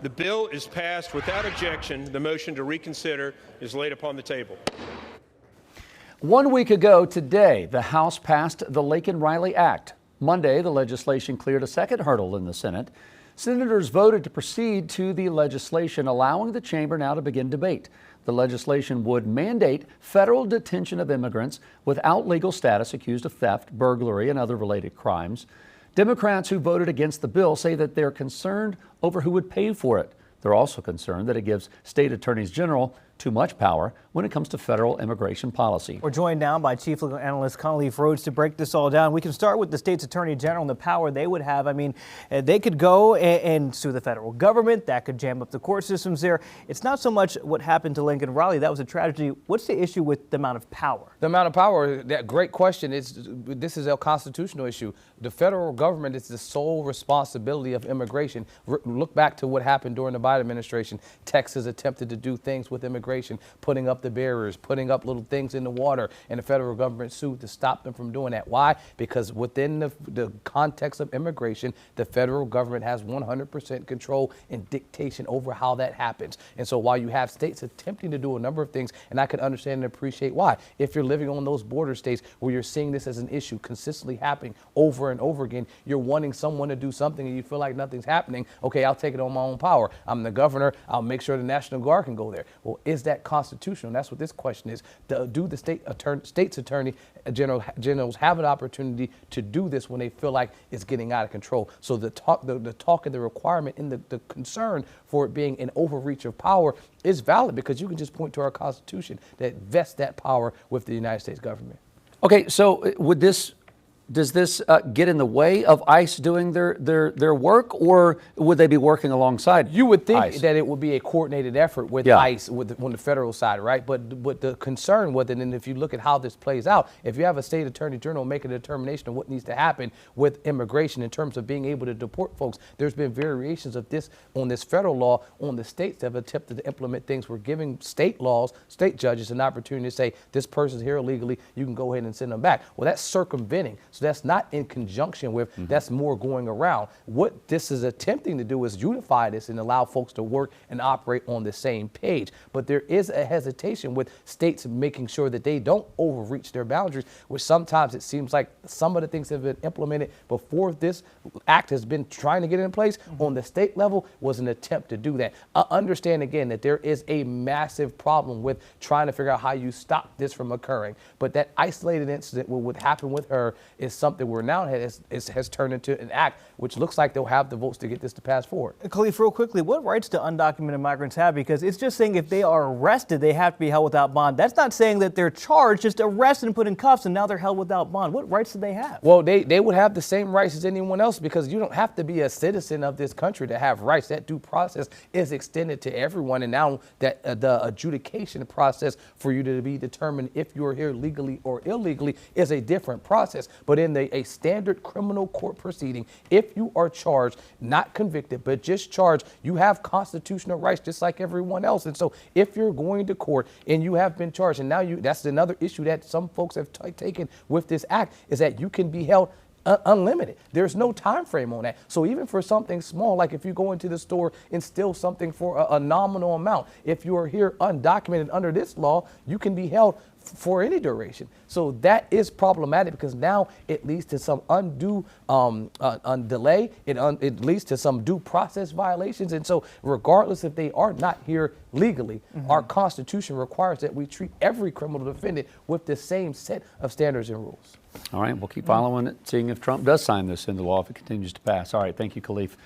The bill is passed without objection. The motion to reconsider is laid upon the table. 1 week ago today, the House passed the Laken Riley Act. Monday, the legislation cleared a second hurdle in the Senate. Senators voted to proceed to the legislation, allowing the chamber now to begin debate. The legislation would mandate federal detention of immigrants without legal status accused of theft, burglary, and other related crimes. Democrats who voted against the bill say that they're concerned over who would pay for it. They're also concerned that it gives state attorneys general too much power when it comes to federal immigration policy. We're joined now by Chief Legal Analyst Conleth Rhodes to break this all down. We can start with the state's attorney general and the power they would have. I mean, they could go and sue the federal government. That could jam up the court systems there. It's not so much what happened to Laken Riley. That was a tragedy. What's the issue with the amount of power? The amount of power, that great question. This is a constitutional issue. The federal government is the sole responsibility of immigration. Look back to what happened during the Biden administration. Texas attempted to do things with immigration, putting up the barriers, putting up little things in the water, and the federal government sued to stop them from doing that. Why? Because within the context of immigration, the federal government has 100% control and dictation over how that happens. And so while you have states attempting to do a number of things, and I can understand and appreciate why, if you're living on those border states where you're seeing this as an issue consistently happening over and over again, you're wanting someone to do something and you feel like nothing's happening. Okay, I'll take it on my own power. I'm the governor. I'll make sure the National Guard can go there. Well, is that constitutional? And that's what this question is. Do the state's attorney generals have an opportunity to do this when they feel like it's getting out of control? So the talk and the requirement and the concern for it being an overreach of power is valid, because you can just point to our Constitution that vests that power with the United States government. Okay, so does this get in the way of ICE doing their work, or would they be working alongside You would think ICE? that it would be a coordinated effort with ICE on the federal side, right? But the concern with it, and if you look at how this plays out, if you have a state attorney general make a determination of what needs to happen with immigration in terms of being able to deport folks, there's been variations of this on this federal law on the states that have attempted to implement things. We're giving state judges an opportunity to say, this person's here illegally, you can go ahead and send them back. Well, that's circumventing. So that's not in conjunction with, that's more going around. What this is attempting to do is unify this and allow folks to work and operate on the same page. But there is a hesitation with states making sure that they don't overreach their boundaries, which sometimes it seems like some of the things that have been implemented before this act has been trying to get in place on the state level was an attempt to do that. I understand again that there is a massive problem with trying to figure out how you stop this from occurring. But that isolated incident, what would happen with her, is something where now has turned into an act which looks like they'll have the votes to get this to pass forward. Conleth, real quickly, what rights do undocumented migrants have? Because it's just saying if they are arrested, they have to be held without bond. That's not saying that they're charged, just arrested and put in cuffs, and now they're held without bond. What rights do they have? Well, they would have the same rights as anyone else, because you don't have to be a citizen of this country to have rights. That due process is extended to everyone, and now that the adjudication process for you to be determined if you're here legally or illegally is a different process. But in a standard criminal court proceeding, if you are charged, not convicted, but just charged, you have constitutional rights just like everyone else. And so if you're going to court and you have been charged, and now that's another issue that some folks have taken with this act, is that you can be held unlimited. There's no time frame on that. So even for something small, like if you go into the store and steal something for a nominal amount, if you are here undocumented under this law, you can be held for any duration. So that is problematic, because now it leads to some undue delay. It leads to some due process violations. And so regardless if they are not here legally, our Constitution requires that we treat every criminal defendant with the same set of standards and rules. All right, we'll keep following it, seeing if Trump does sign this into law, if it continues to pass. All right, thank you, Conleth.